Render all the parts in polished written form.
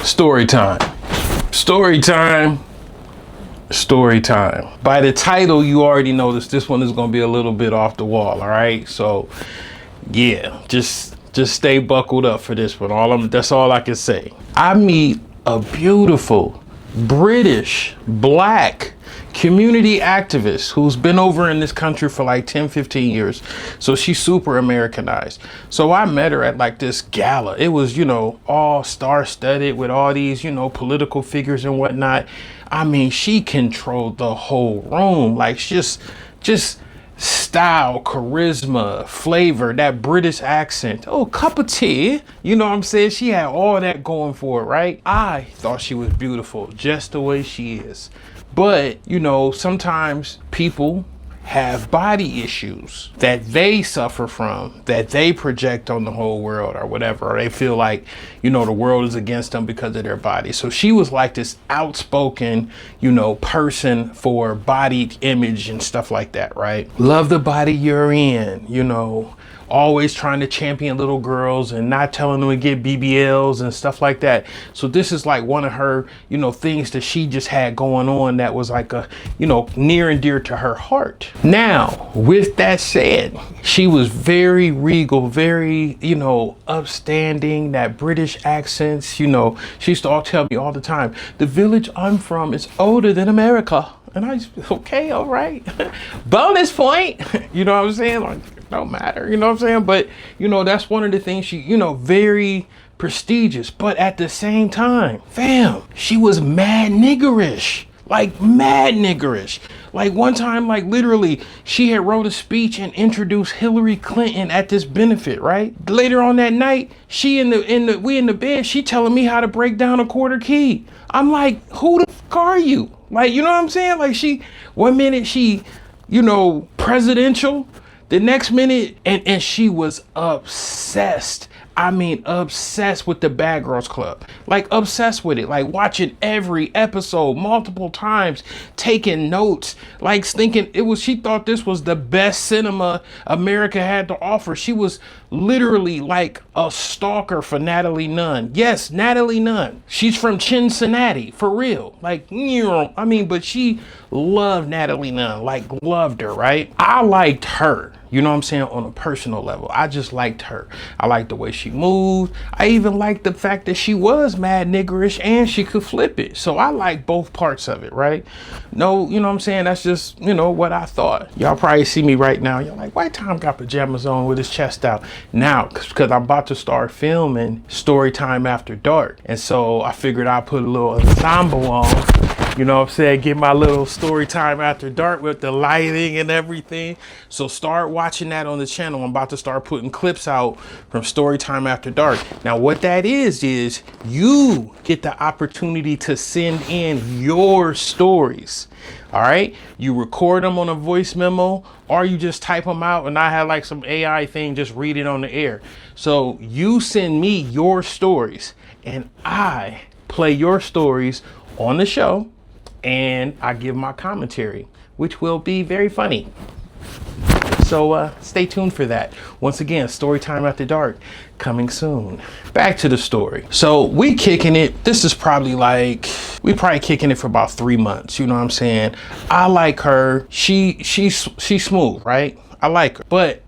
Story time. Story time. Story time. By the title, you already noticed this one is going to be a little bit off the wall. All right. So yeah, just stay buckled up for this one. That's all I can say. I meet a beautiful British black community activist who's been over in this country for like 10-15 years. So she's super Americanized. So I met her at like this gala. It was, all star-studded with all these, political figures and whatnot. I mean, she controlled the whole room. Like just style, charisma, flavor, that British accent. Oh, cup of tea. You know what I'm saying? She had all that going for it, right? I thought she was beautiful just the way she is. But, sometimes people have body issues that they suffer from, that they project on the whole world or whatever. Or they feel like, the world is against them because of their body. So she was like this outspoken, person for body image and stuff like that, right? Love the body you're in, always trying to champion little girls and not telling them to get BBLs and stuff like that. So this is like one of her, things that she just had going on that was like a, near and dear to her heart. Now, with that said, she was very regal, very, upstanding, that British accents, she used to tell me all the time, the village I'm from is older than America. And I just, okay, all right. Bonus point. You know what I'm saying? Like, don't matter. You know what I'm saying? But, that's one of the things she, very prestigious. But at the same time, fam, she was mad niggerish. Like mad niggerish. Like one time, like literally, she had wrote a speech and introduced Hillary Clinton at this benefit, right? Later on that night, we in the bed, she telling me how to break down a quarter key. I'm like, who the fuck are you? Like, you know what I'm saying? Like one minute she, presidential, the next minute, and she was obsessed. I mean, obsessed with the Bad Girls Club, like obsessed with it, like watching every episode multiple times, taking notes, like thinking she thought this was the best cinema America had to offer. She was literally like a stalker for Natalie Nunn. Yes, Natalie Nunn. She's from Cincinnati, for real. Like, but she loved Natalie Nunn, like loved her, right? I liked her. You know what I'm saying? On a personal level, I just liked her. I liked the way she moved. I even liked the fact that she was mad niggerish and she could flip it. So I like both parts of it, right? No, you know what I'm saying? That's just, what I thought. Y'all probably see me right now. You're like, why Tom got pajamas on with his chest out? Now, because I'm about to start filming Storytime After Dark. And so I figured I'd put a little ensemble on. You know what I'm saying? Get my little story time after dark with the lighting and everything. So start watching that on the channel. I'm about to start putting clips out from story time after dark. Now what that is you get the opportunity to send in your stories. All right. You record them on a voice memo or you just type them out and I have like some AI thing, just read it on the air. So you send me your stories and I play your stories on the show. And I give my commentary, which will be very funny. So stay tuned for that. Once again, Storytime After Dark coming soon. Back to the story. So we kicking it. This is probably we probably kicking it for about 3 months. You know what I'm saying? I like her. She's smooth, right? I like her, but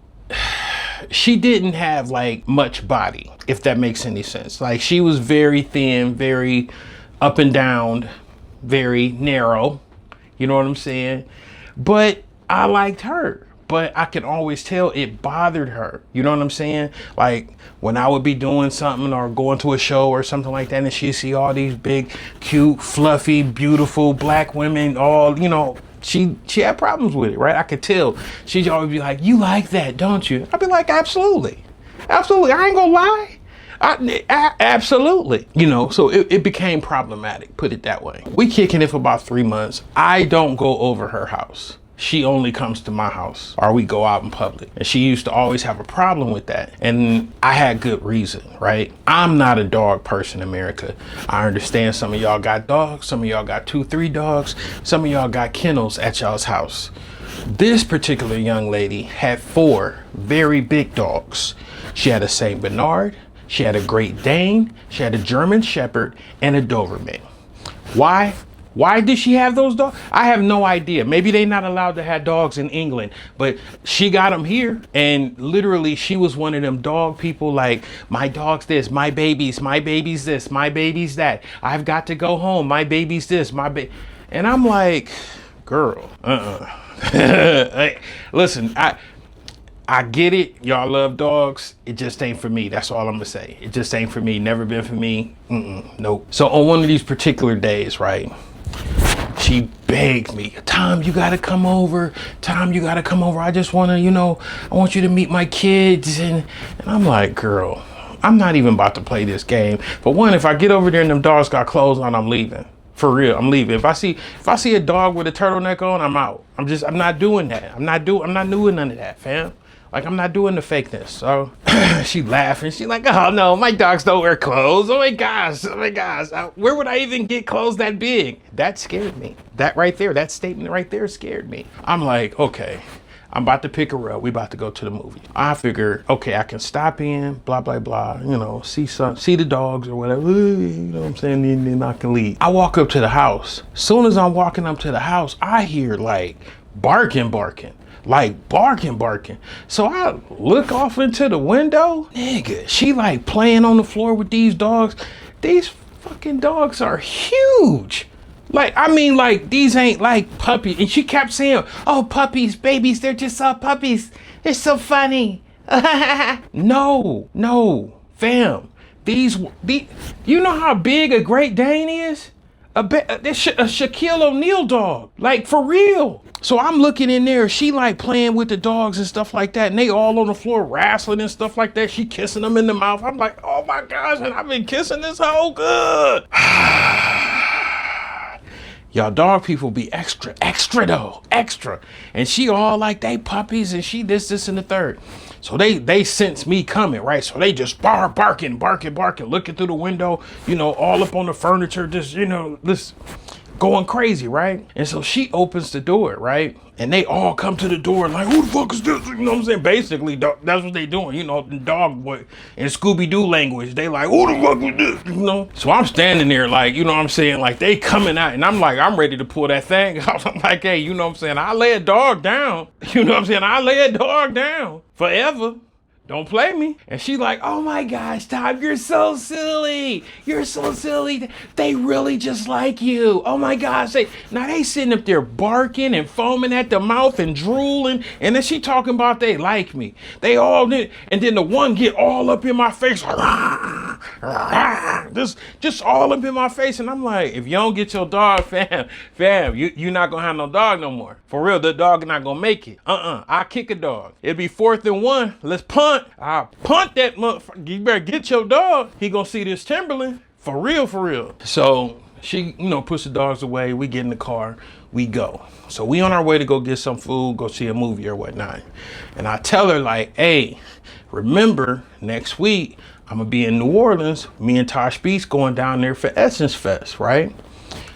she didn't have like much body, if that makes any sense. Like she was very thin, very up and down, very narrow, you know what I'm saying? But I liked her, but I can always tell it bothered her, you know what I'm saying? Like when I would be doing something or going to a show or something like that and she'd see all these big, cute, fluffy, beautiful black women, all, she had problems with it, right? I could tell. She'd always be like, you like that, don't you? I'd be like, absolutely. Absolutely, I ain't gonna lie. Absolutely. So it became problematic, put it that way. We kicking it for about 3 months. I don't go over her house. She only comes to my house or we go out in public. And she used to always have a problem with that. And I had good reason, right? I'm not a dog person, America. I understand some of y'all got dogs. Some of y'all got 2-3 dogs. Some of y'all got kennels at y'all's house. This particular young lady had 4 very big dogs. She had a Saint Bernard. She had a Great Dane, she had a German Shepherd, and a Doberman. Why? Why did she have those dogs? I have no idea. Maybe they're not allowed to have dogs in England, but she got them here. And literally she was one of them dog people, like, my dog's this, my baby's this, my baby's that. I've got to go home. My baby's this, and I'm like, girl, listen, I get it. Y'all love dogs. It just ain't for me. That's all I'm gonna say. It just ain't for me. Never been for me. Nope. So on one of these particular days, right, she begged me, Tom, you gotta come over. Tom, you gotta come over. I just wanna, I want you to meet my kids. And I'm like, girl, I'm not even about to play this game. But one, if I get over there and them dogs got clothes on, I'm leaving. For real, I'm leaving. If I see a dog with a turtleneck on, I'm out. I'm not doing that. I'm not doing none of that, fam. Like, I'm not doing the fakeness. So she laughing. She like, oh no, my dogs don't wear clothes. Oh my gosh. Where would I even get clothes that big? That scared me. That right there, that statement right there scared me. I'm like, okay, I'm about to pick her up. We about to go to the movie. I figure, okay, I can stop in, blah, blah, blah, see the dogs or whatever, you know what I'm saying? Then I can leave. I walk up to the house. Soon as I'm walking up to the house, I hear like barking. Like barking. So I look off into the window. Nigga, she like playing on the floor with these dogs. These fucking dogs are huge. Like, I mean, like, these ain't like puppies. And she kept saying, oh, puppies, babies, they're just all puppies. They're so funny. No, fam. These, you know how big a Great Dane is? A Shaquille O'Neal dog, like, for real. So I'm looking in there, she like playing with the dogs and stuff like that, and they all on the floor wrestling and stuff like that. She kissing them in the mouth. I'm like, oh my gosh, and I've been kissing this hoe good. Y'all dog people be extra though, extra. And she all like, they puppies, and she this, and the third. So they sense me coming, right? So they just barking, looking through the window, all up on the furniture, just, this going crazy, right? And so she opens the door, right? And they all come to the door like, who the fuck is this? You know what I'm saying? Basically, that's what they doing, the dog boy in Scooby-Doo language. They like, who the fuck is this? So I'm standing there like, you know what I'm saying? Like, they coming out and I'm like, I'm ready to pull that thing out. I'm like, hey, you know what I'm saying? I lay a dog down. You know what I'm saying? I lay a dog down forever. Don't play me. And she like, oh my gosh, Tom, you're so silly. You're so silly. They really just like you. Oh my gosh. They sitting up there barking and foaming at the mouth and drooling. And then she talking about they like me. They all did. And then the one get all up in my face. Just all up in my face. And I'm like, if you don't get your dog, fam, you're not going to have no dog no more. For real, the dog not going to make it. I kick a dog. It'll be 4th and 1. Let's punt. I'll punt that motherfucker. You better get your dog. He gonna see this Timberland. For real. So she, puts the dogs away. We get in the car. We go. So we on our way to go get some food, go see a movie or whatnot. And I tell her like, hey, remember next week, I'm gonna be in New Orleans. Me and Tosh Beats going down there for Essence Fest, right?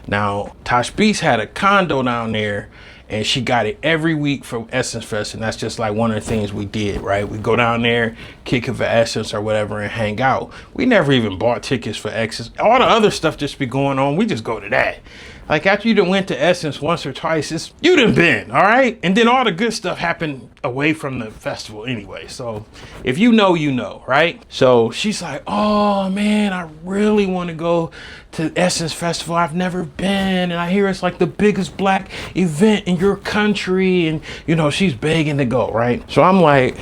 Now, Tosh Beats had a condo down there, and she got it every week for Essence Fest, and that's just like one of the things we did, right? We go down there, kick it for Essence or whatever, and hang out. We never even bought tickets for Essence. All the other stuff just be going on. We just go to that. Like, after you done went to Essence once or twice, you done been, all right? And then all the good stuff happened away from the festival anyway. So if you know, right? So she's like, oh man, I really want to go to Essence Festival. I've never been, and I hear it's like the biggest black event in your country. And she's begging to go, right? So I'm like,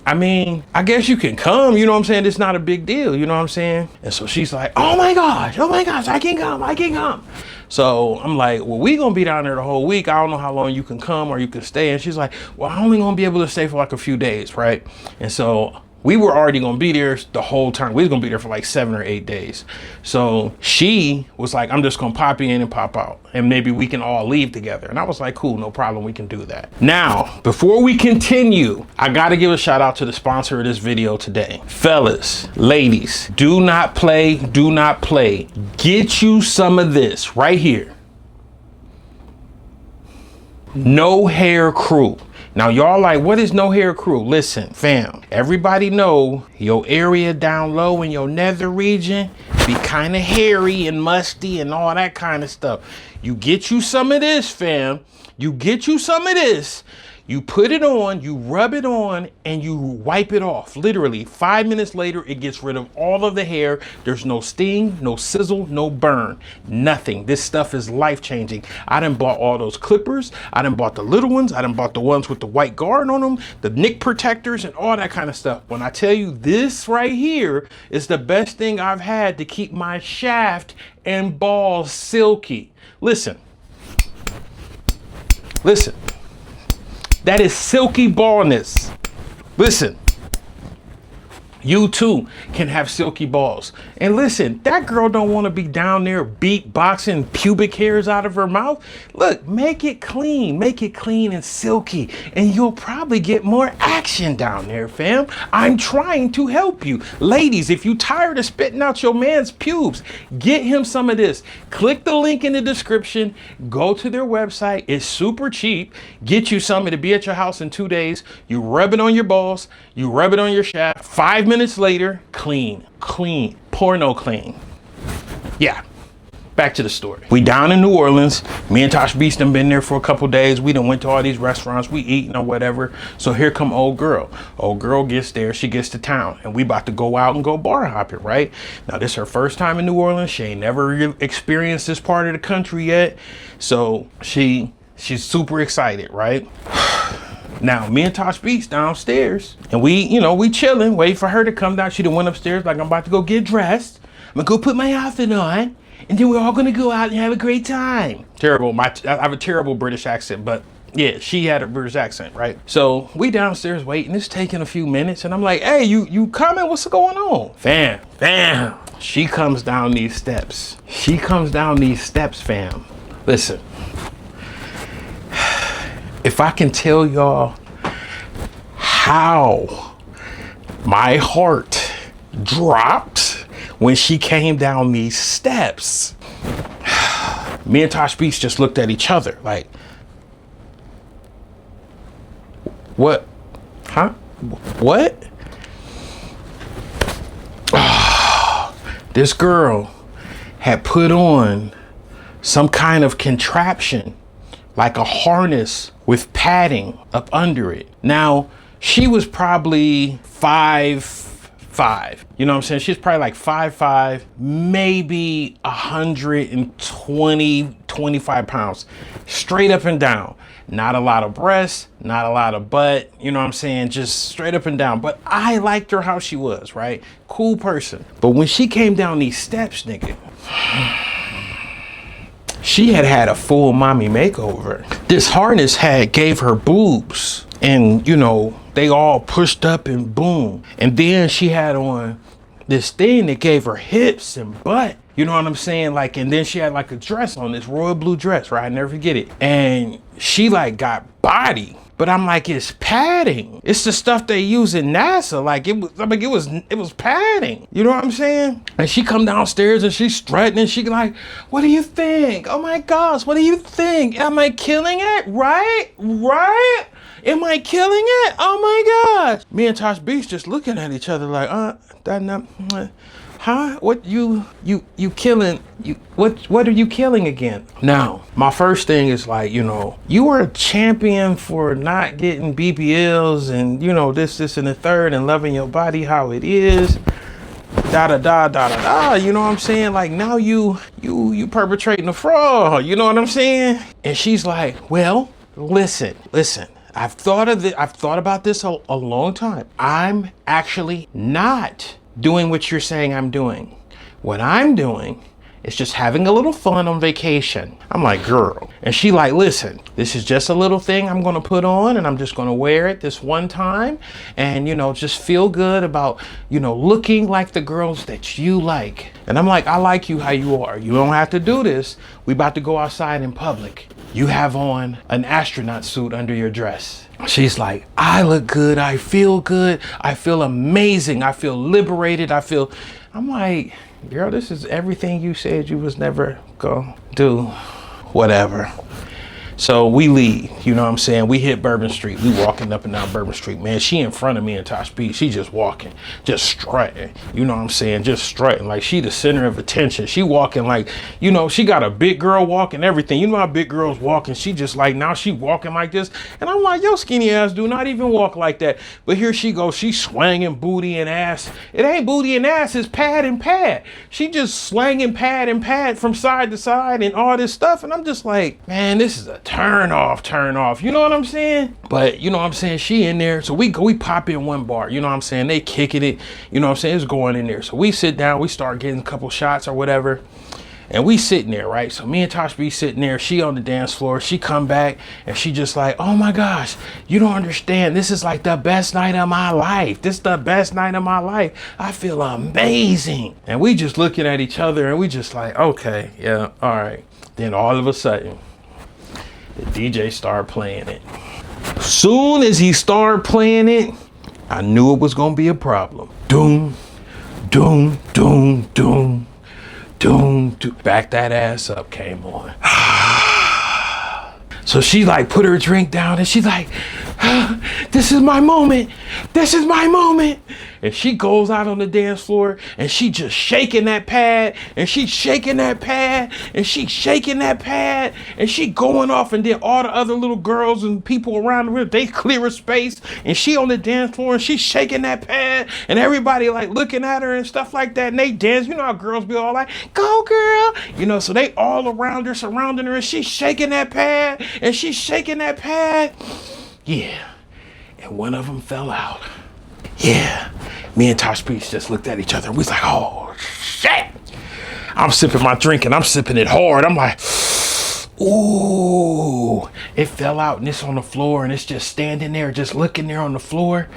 I mean, I guess you can come, you know what I'm saying? It's not a big deal, you know what I'm saying? And so she's like, oh my gosh, I can come. So I'm like, well, we gonna be down there the whole week. I don't know how long you can come or you can stay. And she's like, well, I'm only gonna be able to stay for like a few days, right? And so we were already gonna be there the whole time. We was gonna be there for like 7 or 8 days. So she was like, I'm just gonna pop in and pop out, and maybe we can all leave together. And I was like, cool, no problem, we can do that. Now, before we continue, I gotta give a shout out to the sponsor of this video today. Fellas, ladies, do not play. Get you some of this right here. No Hair Crew. Now y'all like, what is no hair crew? Listen, fam, everybody know your area down low in your nether region be kind of hairy and musty and all that kind of stuff. You get you some of this, fam. You get you some of this. You put it on, you rub it on, and you wipe it off. Literally, 5 minutes later, it gets rid of all of the hair. There's no sting, no sizzle, no burn, nothing. This stuff is life-changing. I done bought all those clippers. I done bought the little ones. I done bought the ones with the white guard on them, the nick protectors, and all that kind of stuff. When I tell you this right here is the best thing I've had to keep my shaft and balls silky. Listen. Listen. That is silky baldness. Listen, you too can have silky balls. And listen, that girl don't want to be down there beatboxing pubic hairs out of her mouth. Look, make it clean and silky, and you'll probably get more action down there, fam. I'm trying to help you. Ladies, if you tired of spitting out your man's pubes, get him some of this. Click the link in the description, go to their website. It's super cheap. Get you some. It'll be at your house in 2 days. You rub it on your balls, you rub it on your shaft. 5 minutes later, clean, porno clean. Yeah, back to the story. We down in New Orleans. Me and Tosh Beast done been there for a couple days. We done went to all these restaurants. We eating or whatever. So here come old girl. Old girl gets there. She gets to town. And we about to go out and go bar hopping, right? Now, this is her first time in New Orleans. She ain't never experienced this part of the country yet. So she's super excited, right? Now, me and Tosh Beats downstairs, and we chilling, waiting for her to come down. She done went upstairs like, I'm about to go get dressed. I'm gonna go put my outfit on, and then we're all gonna go out and have a great time. Terrible, I have a terrible British accent, but yeah, she had a British accent, right? So we downstairs waiting, it's taking a few minutes, and I'm like, hey, you coming? What's going on? Fam. She comes down these steps. Fam. Listen. If I can tell y'all how my heart dropped when she came down these steps, me and Tosh Beats just looked at each other like, what? Huh? What? This girl had put on some kind of contraption, like a harness with padding up under it. Now, she was probably 5'5". You know what I'm saying? She's probably like 5'5", maybe 120, 25 pounds. Straight up and down. Not a lot of breasts, not a lot of butt. You know what I'm saying? Just straight up and down. But I liked her how she was, right? Cool person. But when she came down these steps, nigga, she had a full mommy makeover. This harness gave her boobs, and they all pushed up and boom. And then she had on this thing that gave her hips and butt. You know what I'm saying? Like, and then she had like a dress on, this royal blue dress, right? I never forget it. And she like got body. But I'm like, it's padding. It's the stuff they use in NASA. Like it was padding. You know what I'm saying? And she come downstairs and she's strutting and she like, what do you think? Oh my gosh, what do you think? Am I killing it? Right? Am I killing it? Oh my gosh. Me and Tosh Beast just looking at each other like, huh? What you killing? What are you killing again? Now, my first thing is like, you are a champion for not getting BBLs and this and the third and loving your body how it is. Da. You know what I'm saying? Like now you perpetrating a fraud. You know what I'm saying? And she's like, well, listen. I've thought about this a long time. I'm actually not doing what you're saying I'm doing. What I'm doing is just having a little fun on vacation. I'm like, girl. And she like, listen, this is just a little thing I'm gonna put on and I'm just gonna wear it this one time and, just feel good about, looking like the girls that you like. And I'm like, I like you how you are. You don't have to do this. We about to go outside in public. You have on an astronaut suit under your dress. She's like, I look good. I feel good. I feel amazing. I feel liberated. I'm like, girl, this is everything you said you was never gonna do. Whatever. So we leave, you know what I'm saying? We hit Bourbon Street. We walking up and down Bourbon Street. Man, she in front of me in Tosh Beach. She just walking, just strutting. You know what I'm saying? Just strutting. Like she the center of attention. She walking like, you know, she got a big girl walk and everything. You know how big girls walking? She just like, now she walking like this. And I'm like, yo, skinny ass do not even walk like that. But here she goes. She swinging booty and ass. It ain't booty and ass. It's pad and pad. She just slanging pad and pad from side to side and all this stuff. And I'm just like, man, this is a turn off. You know what I'm saying? But you know what I'm saying? She in there. So we pop in one bar. You know what I'm saying? They kicking it. You know what I'm saying? It's going in there. So we sit down. We start getting a couple shots or whatever. And we sitting there, right? So me and Tosh be sitting there. She on the dance floor. She come back and she just like, oh my gosh, you don't understand. This is like the best night of my life. This is the best night of my life. I feel amazing. And we just looking at each other and we just like, okay, yeah, all right. Then all of a sudden, the DJ started playing it. Soon as he started playing it, I knew it was gonna be a problem. Doom, doom, doom, doom. Doom, doom. Back that ass up came on. So she like put her drink down and she's like, this is my moment. This is my moment. And she goes out on the dance floor and she just shaking that pad and she's shaking that pad and she's shaking that pad and she going off, and then all the other little girls and people around her, they clear a space and she on the dance floor and she's shaking that pad and everybody like looking at her and stuff like that, and they dance. You know how girls be all like, go girl, you know, so they all around her, surrounding her, and she's shaking that pad and she's shaking that pad. Yeah. And one of them fell out. Yeah. Me and Tosh Beach just looked at each other and we was like, oh shit. I'm sipping my drink and I'm sipping it hard. I'm like, ooh, it fell out and it's on the floor and it's just standing there, just looking there on the floor.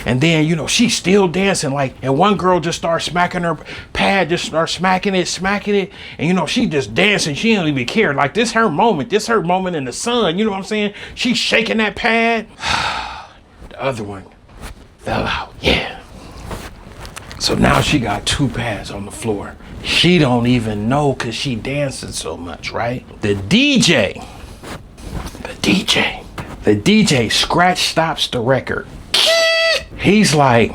And then, you know, she's still dancing, like, and one girl just starts smacking her pad, just starts smacking it. And, you know, she just dancing. She don't even care. Like, this her moment in the sun. You know what I'm saying? She's shaking that pad. The other one fell out. Yeah. So now she got two pads on the floor. She don't even know because she dancing so much, right? The DJ scratch stops the record. He's like,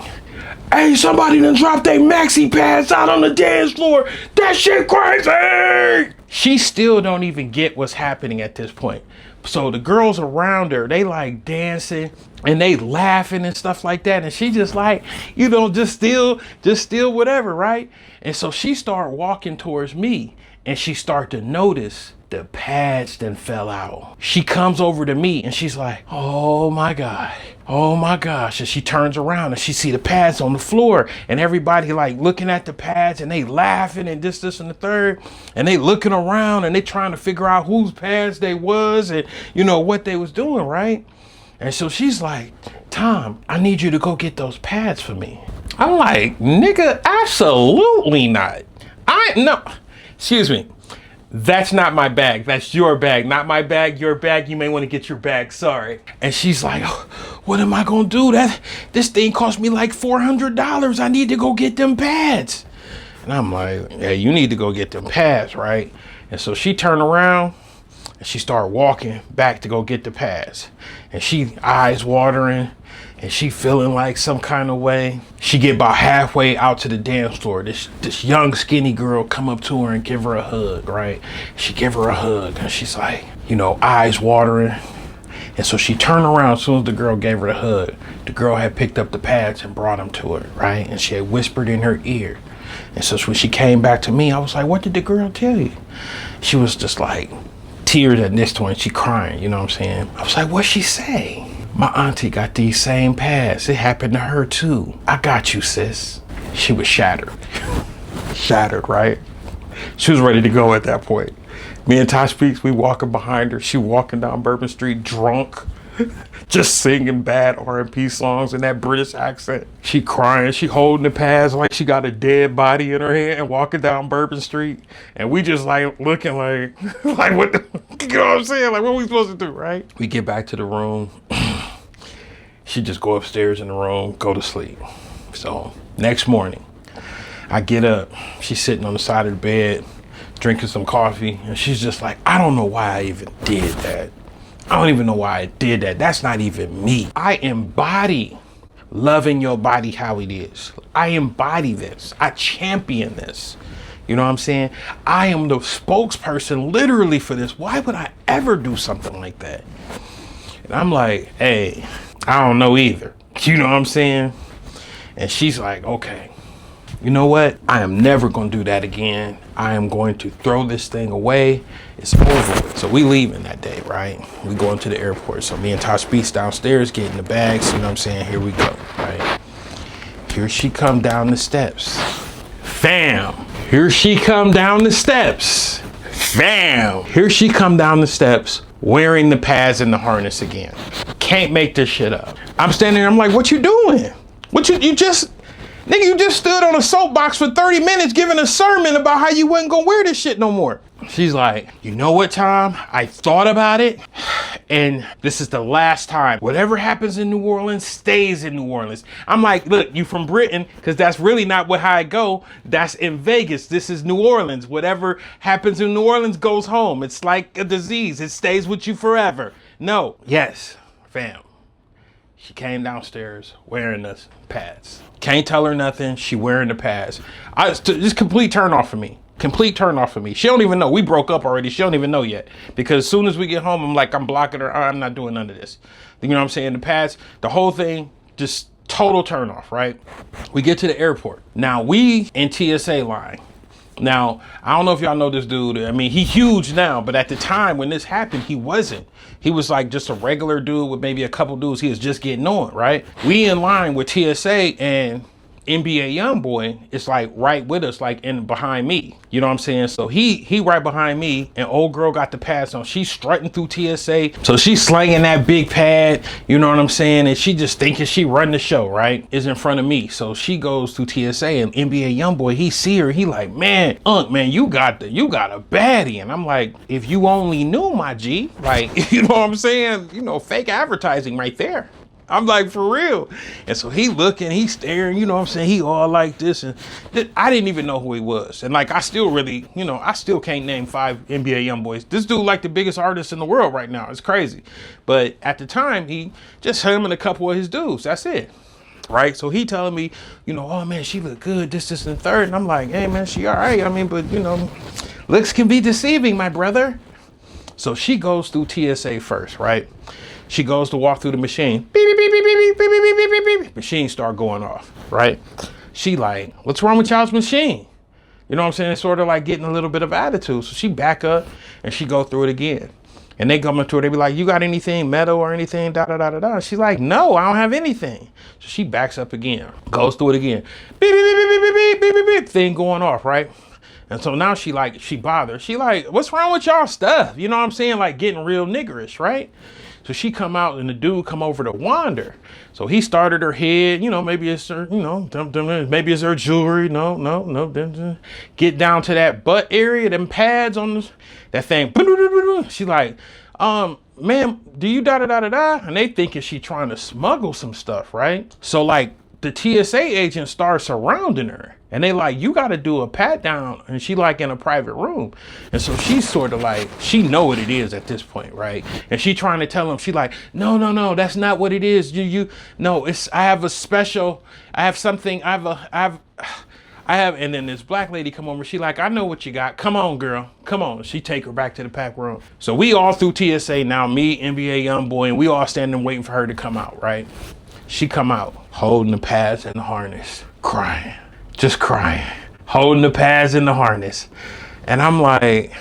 hey, somebody done dropped their maxi pads out on the dance floor. That shit crazy. She still don't even get what's happening at this point. So the girls around her, they like dancing and they laughing and stuff like that. And she just like, you know, just still whatever, right? And so she started walking towards me and she started to notice the pads then fell out. She comes over to me and she's like, oh my gosh. And she turns around and she see the pads on the floor and everybody like looking at the pads and they laughing and this and the third. And they looking around and they trying to figure out whose pads they was and, you know, what they was doing, right? And so she's like, Tom, I need you to go get those pads for me. I'm like, nigga, absolutely not. No, excuse me. That's not my bag. That's your bag. Not my bag, your bag. You may want to get your bag. Sorry. And she's like, oh, what am I going to do? This thing cost me like $400. I need to go get them pads. And I'm like, yeah, you need to go get them pads, right? And so she turned around and she started walking back to go get the pads. And she eyes watering and she feeling like some kind of way. She get about halfway out to the dance floor. This young skinny girl come up to her and give her a hug, right? She give her a hug and she's like, you know, eyes watering. And so she turned around as soon as the girl gave her the hug. The girl had picked up the pads and brought them to her, right? And she had whispered in her ear. And so when she came back to me, I was like, what did the girl tell you? She was just like, tears at this point, she crying, you know what I'm saying? I was like, what'd she say? My auntie got these same pads. It happened to her too. I got you, sis. She was shattered. Shattered, right? She was ready to go at that point. Me and Tosh Beach, we walking behind her. She walking down Bourbon Street drunk, just singing bad R&B songs in that British accent. She crying, she holding the pads like she got a dead body in her hand and walking down Bourbon Street. And we just like looking like what the, you know what I'm saying? Like, what are we supposed to do, right? We get back to the room. She just go upstairs in the room, go to sleep. So next morning, I get up. She's sitting on the side of the bed, drinking some coffee. And she's just like, I don't know why I even did that. I don't even know why I did that. That's not even me. I embody loving your body how it is. I embody this. I champion this. You know what I'm saying? I am the spokesperson literally for this. Why would I ever do something like that? And I'm like, hey, I don't know either. You know what I'm saying? And she's like, okay, you know what? I am never going to do that again. I am going to throw this thing away. It's over with. So we leaving that day, right? We going to the airport. So me and Tosh Beats downstairs getting the bags. You know what I'm saying? Here we go, right? Here she come down the steps. Fam. Here she come down the steps. Fam. Here she come down the steps wearing the pads and the harness again. Can't make this shit up. I'm standing there. I'm like, what you doing? What you just... Nigga, you just stood on a soapbox for 30 minutes giving a sermon about how you wasn't gonna wear this shit no more. She's like, you know what, Tom? I thought about it, and this is the last time. Whatever happens in New Orleans stays in New Orleans. I'm like, look, you from Britain, because that's really not how I go. That's in Vegas. This is New Orleans. Whatever happens in New Orleans goes home. It's like a disease. It stays with you forever. No. Yes, fam. She came downstairs wearing the pads. Can't tell her nothing. She wearing the pads. Just complete turn off for me. Complete turn off for me. She don't even know. We broke up already. She don't even know yet. Because as soon as we get home, I'm like, I'm blocking her. I'm not doing none of this. You know what I'm saying? The pads, the whole thing, just total turn off, right? We get to the airport. Now we in TSA line. Now, I don't know if y'all know this dude. I mean, he huge now, but at the time when this happened, he wasn't. He was like just a regular dude with maybe a couple dudes he was just getting on, right? We in line with TSA and NBA YoungBoy is like right with us, like in behind me. You know what I'm saying? So he right behind me, and old girl got the pads on. She's strutting through TSA. So she's slanging that big pad, you know what I'm saying? And she just thinking she run the show, right? Is in front of me. So she goes through TSA, and NBA YoungBoy, he see her, he like, man, man, you got a baddie. And I'm like, if you only knew, my G, like, you know what I'm saying? You know, fake advertising right there. I'm like, for real. And so he looking, he staring, you know what I'm saying? He all like this. And I didn't even know who he was. And like, I still really, you know, I still can't name 5 NBA YoungBoys. This dude like the biggest artist in the world right now. It's crazy. But at the time, he just him and a couple of his dudes. That's it. Right. So he telling me, you know, oh man, she look good. This, and third. And I'm like, hey man, she all right. I mean, but you know, looks can be deceiving, my brother. So she goes through TSA first, right? She goes to walk through the machine. Beep, beep, beep, beep, beep, beep, beep, beep, beep, beep, beep. Machine start going off, right? She like, what's wrong with y'all's machine? You know what I'm saying? It's sort of like getting a little bit of attitude. So she back up and she go through it again. And they come up to her, they be like, you got anything metal or anything, da, da, da, da, da. She's like, no, I don't have anything. So she backs up again, goes through it again. Beep, beep, beep, beep, beep, beep, beep, beep, beep, thing going off, right? And so now she bothers. She like, what's wrong with y'all stuff? You know what I'm saying? Like getting real niggerish, right? So she come out and the dude come over to wander. So he started her head, you know, maybe it's her, you know, maybe it's her jewelry. No. Get down to that butt area, them pads on that thing. She like, ma'am, do you da da da da da? And they thinking she trying to smuggle some stuff, right? So like the TSA agent starts surrounding her. And they like, you got to do a pat down. And she like in a private room. And so she's sort of like, she know what it is at this point, right? And she trying to tell him, she like, no, that's not what it is. No, I have something, and then this black lady come over. She like, I know what you got. Come on, girl. Come on. She take her back to the pack room. So we all through TSA now, me, NBA YoungBoy, and we all standing waiting for her to come out, right? She come out holding the pads and the harness, crying. Just crying, holding the pads and the harness. And I'm like,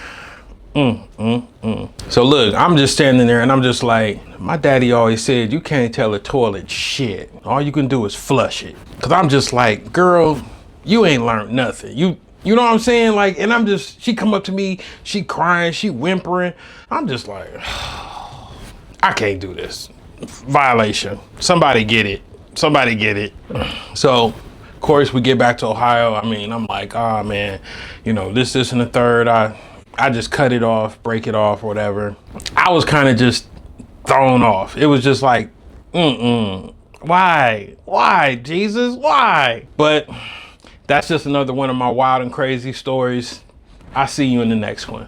So look, I'm just standing there and I'm just like, my daddy always said, you can't tell a toilet shit. All you can do is flush it. Cause I'm just like, girl, you ain't learned nothing. You know what I'm saying? Like, and she come up to me, she crying, she whimpering. I'm just like, I can't do this. Violation. Somebody get it. So, of course, we get back to Ohio. I mean, I'm like, oh man, you know, this, and the third. I just cut it off, break it off, or whatever. I was kind of just thrown off. It was just like, why, Jesus, why? But that's just another one of my wild and crazy stories. I'll see you in the next one.